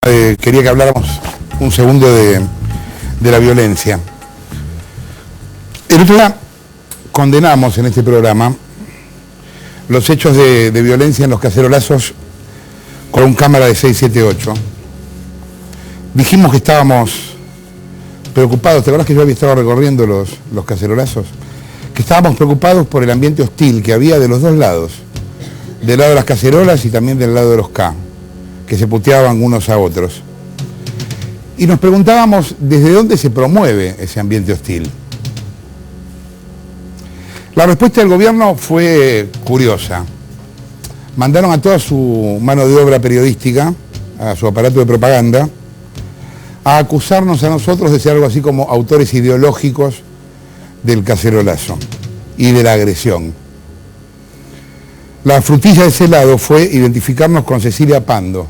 Quería que habláramos un segundo de la violencia. El otro día condenamos en este programa los hechos de violencia en los cacerolazos con un cámara de 678. Dijimos que estábamos preocupados, ¿te acuerdas que yo había estado recorriendo los cacerolazos? Que estábamos preocupados por el ambiente hostil que había de los dos lados, del lado de las cacerolas y también del lado de los K, que se puteaban unos a otros. Y nos preguntábamos desde dónde se promueve ese ambiente hostil. La respuesta del gobierno fue curiosa. Mandaron a toda su mano de obra periodística, a su aparato de propaganda, a acusarnos a nosotros de ser algo así como autores ideológicos del cacerolazo y de la agresión. La frutilla de ese lado fue identificarnos con Cecilia Pando.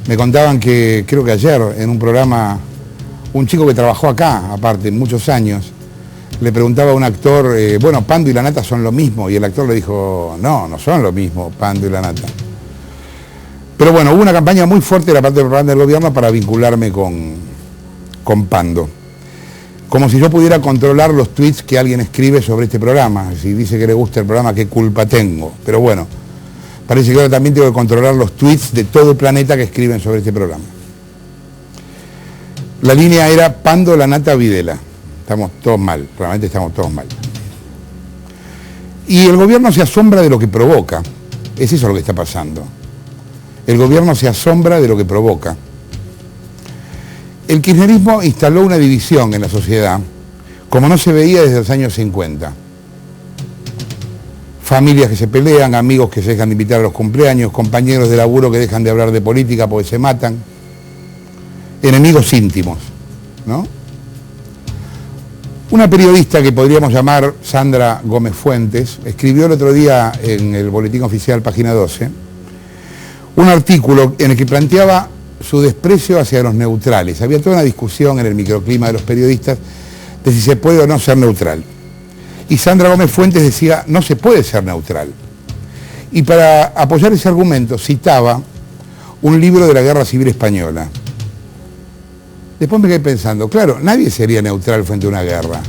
Me contaban que, creo que ayer, en un programa, un chico que trabajó acá, aparte, muchos años, le preguntaba a un actor, bueno, Pando y la nata son lo mismo, y el actor le dijo, no, no son lo mismo, Pando y la nata. Pero bueno, hubo una campaña muy fuerte de la parte de propaganda del gobierno para vincularme con Pando. Como si yo pudiera controlar los tweets que alguien escribe sobre este programa. Si dice que le gusta el programa, ¿qué culpa tengo? Pero bueno, parece que ahora también tengo que controlar los tweets de todo el planeta que escriben sobre este programa. La línea era Pando, la nata, Videla. Estamos todos mal, realmente estamos todos mal. Y el gobierno se asombra de lo que provoca. Es eso lo que está pasando. El gobierno se asombra de lo que provoca. El kirchnerismo instaló una división en la sociedad como no se veía desde los años 50. Familias que se pelean, amigos que se dejan de invitar a los cumpleaños, compañeros de laburo que dejan de hablar de política porque se matan, enemigos íntimos, ¿no? Una periodista que podríamos llamar Sandra Gómez Fuentes escribió el otro día en el Boletín Oficial, página 12, un artículo en el que planteaba su desprecio hacia los neutrales. Había toda una discusión en el microclima de los periodistas de si se puede o no ser neutral. Y Sandra Gómez Fuentes decía, no se puede ser neutral. Y para apoyar ese argumento citaba un libro de la Guerra Civil Española. Después me quedé pensando, claro, nadie sería neutral frente a una guerra.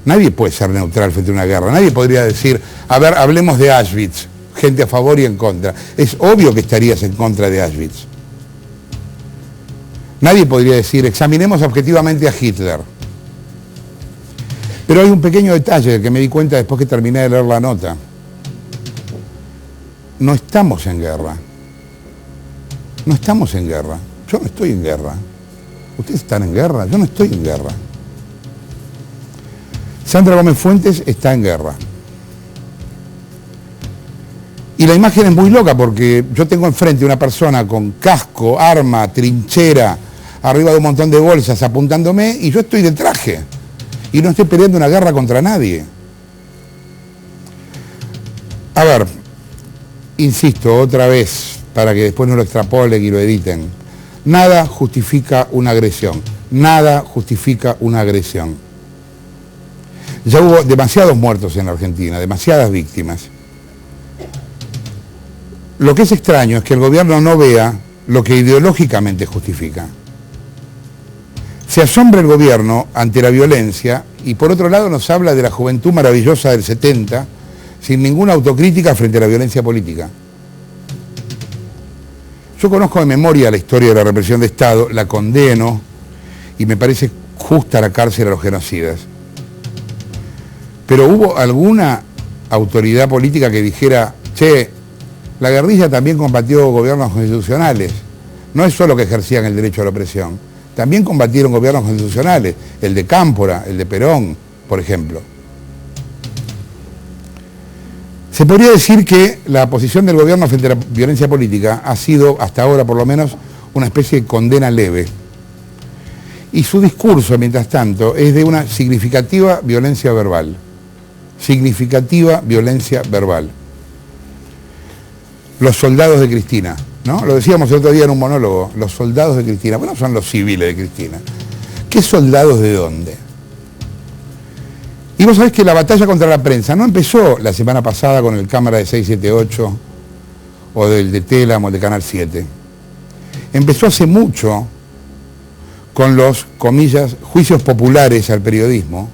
Nadie puede ser neutral frente a una guerra. Nadie podría decir, a ver, hablemos de Auschwitz, gente a favor y en contra. Es obvio que estarías en contra de Auschwitz. Nadie podría decir, examinemos objetivamente a Hitler. Pero hay un pequeño detalle del que me di cuenta después que terminé de leer la nota. No estamos en guerra. No estamos en guerra. Yo no estoy en guerra. ¿Ustedes están en guerra? Yo no estoy en guerra. Sandra Gómez Fuentes está en guerra. Y la imagen es muy loca porque yo tengo enfrente una persona con casco, arma, trinchera, arriba de un montón de bolsas apuntándome y yo estoy de traje. Y no estoy peleando una guerra contra nadie. A ver, insisto otra vez, para que después no lo extrapolen y lo editen. Nada justifica una agresión. Nada justifica una agresión. Ya hubo demasiados muertos en la Argentina, demasiadas víctimas. Lo que es extraño es que el gobierno no vea lo que ideológicamente justifica. Se asombra el gobierno ante la violencia y por otro lado nos habla de la juventud maravillosa del 70 sin ninguna autocrítica frente a la violencia política. Yo conozco de memoria la historia de la represión de Estado, la condeno y me parece justa la cárcel a los genocidas. Pero ¿hubo alguna autoridad política que dijera, che, la guerrilla también combatió gobiernos constitucionales? No es solo que ejercían el derecho a la opresión, también combatieron gobiernos constitucionales, el de Cámpora, el de Perón, por ejemplo. Se podría decir que la posición del gobierno frente a la violencia política ha sido, hasta ahora por lo menos, una especie de condena leve. Y su discurso, mientras tanto, es de una significativa violencia verbal. Significativa violencia verbal. Los soldados de Cristina, ¿no? Lo decíamos el otro día en un monólogo, los soldados de Cristina. Bueno, son los civiles de Cristina. ¿Qué soldados de dónde? Y vos sabés que la batalla contra la prensa no empezó la semana pasada con el cámara de 678 o del de Telam o de Canal 7. Empezó hace mucho con los, comillas, juicios populares al periodismo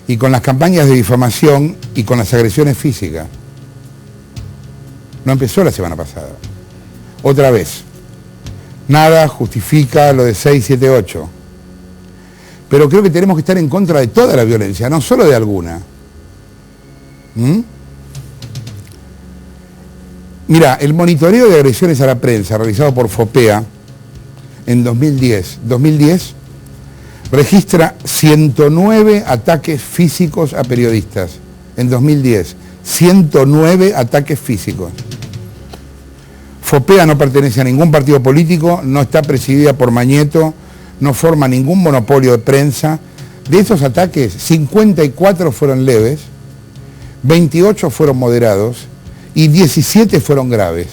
y con las campañas de difamación y con las agresiones físicas. No empezó la semana pasada. Otra vez. Nada justifica lo de 678. Pero creo que tenemos que estar en contra de toda la violencia, no solo de alguna. Mira, el monitoreo de agresiones a la prensa realizado por FOPEA en 2010 registra 109 ataques físicos a periodistas. En 2010, 109 ataques físicos. FOPEA no pertenece a ningún partido político, no está presidida por Mañeto, no forma ningún monopolio de prensa. De esos ataques, 54 fueron leves, 28 fueron moderados y 17 fueron graves.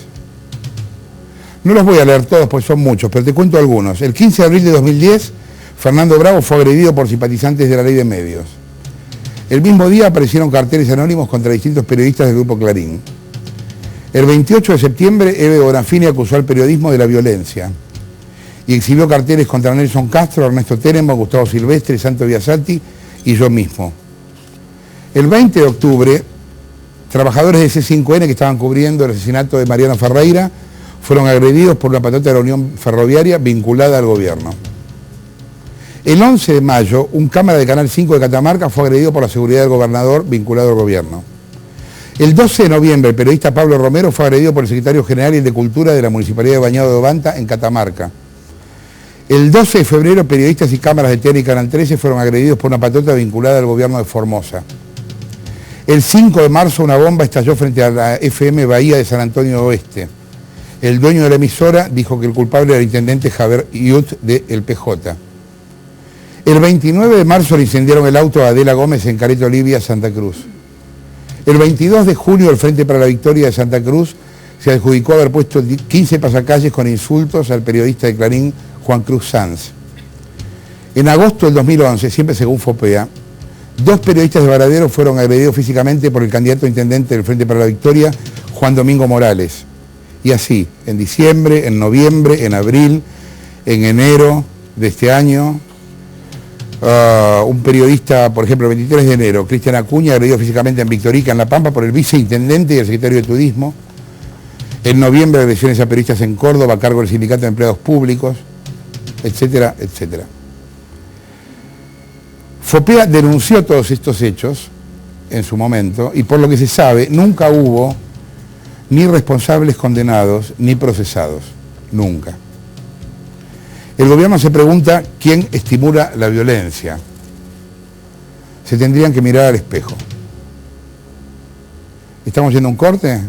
No los voy a leer todos, pues son muchos, pero te cuento algunos. El 15 de abril de 2010, Fernando Bravo fue agredido por simpatizantes de la Ley de Medios. El mismo día aparecieron carteles anónimos contra distintos periodistas del Grupo Clarín. El 28 de septiembre, Eve Bonafini acusó al periodismo de la violencia y exhibió carteles contra Nelson Castro, Ernesto Tenenbaum, Gustavo Silvestre, Santo Biasati y yo mismo. El 20 de octubre, trabajadores de C5N que estaban cubriendo el asesinato de Mariano Ferreira fueron agredidos por una patota de la Unión Ferroviaria vinculada al gobierno. El 11 de mayo, un cámara de Canal 5 de Catamarca fue agredido por la seguridad del gobernador vinculado al gobierno. El 12 de noviembre, el periodista Pablo Romero fue agredido por el secretario general y el de Cultura de la Municipalidad de Bañado de Obanta en Catamarca. El 12 de febrero, periodistas y cámaras de TN y Canal 13 fueron agredidos por una patota vinculada al gobierno de Formosa. El 5 de marzo, una bomba estalló frente a la FM Bahía de San Antonio Oeste. El dueño de la emisora dijo que el culpable era el intendente Javier Iut de El PJ. El 29 de marzo le incendiaron el auto a Adela Gómez en Careto Olivia, Santa Cruz. El 22 de junio, el Frente para la Victoria de Santa Cruz se adjudicó haber puesto 15 pasacalles con insultos al periodista de Clarín, Juan Cruz Sanz. En agosto del 2011, siempre según FOPEA, 2 periodistas de Varadero fueron agredidos físicamente por el candidato a intendente del Frente para la Victoria, Juan Domingo Morales. Y así, en diciembre, en noviembre, en abril, en enero de este año, un periodista, por ejemplo, el 23 de enero, Cristian Acuña, agredido físicamente en Victorica, en La Pampa, por el viceintendente y el secretario de Turismo. En noviembre, agresiones a periodistas en Córdoba a cargo del Sindicato de Empleados Públicos, etcétera, etcétera. FOPEA denunció todos estos hechos en su momento y por lo que se sabe, nunca hubo ni responsables condenados ni procesados. Nunca. El gobierno se pregunta quién estimula la violencia. Se tendrían que mirar al espejo. ¿Estamos yendo a un corte?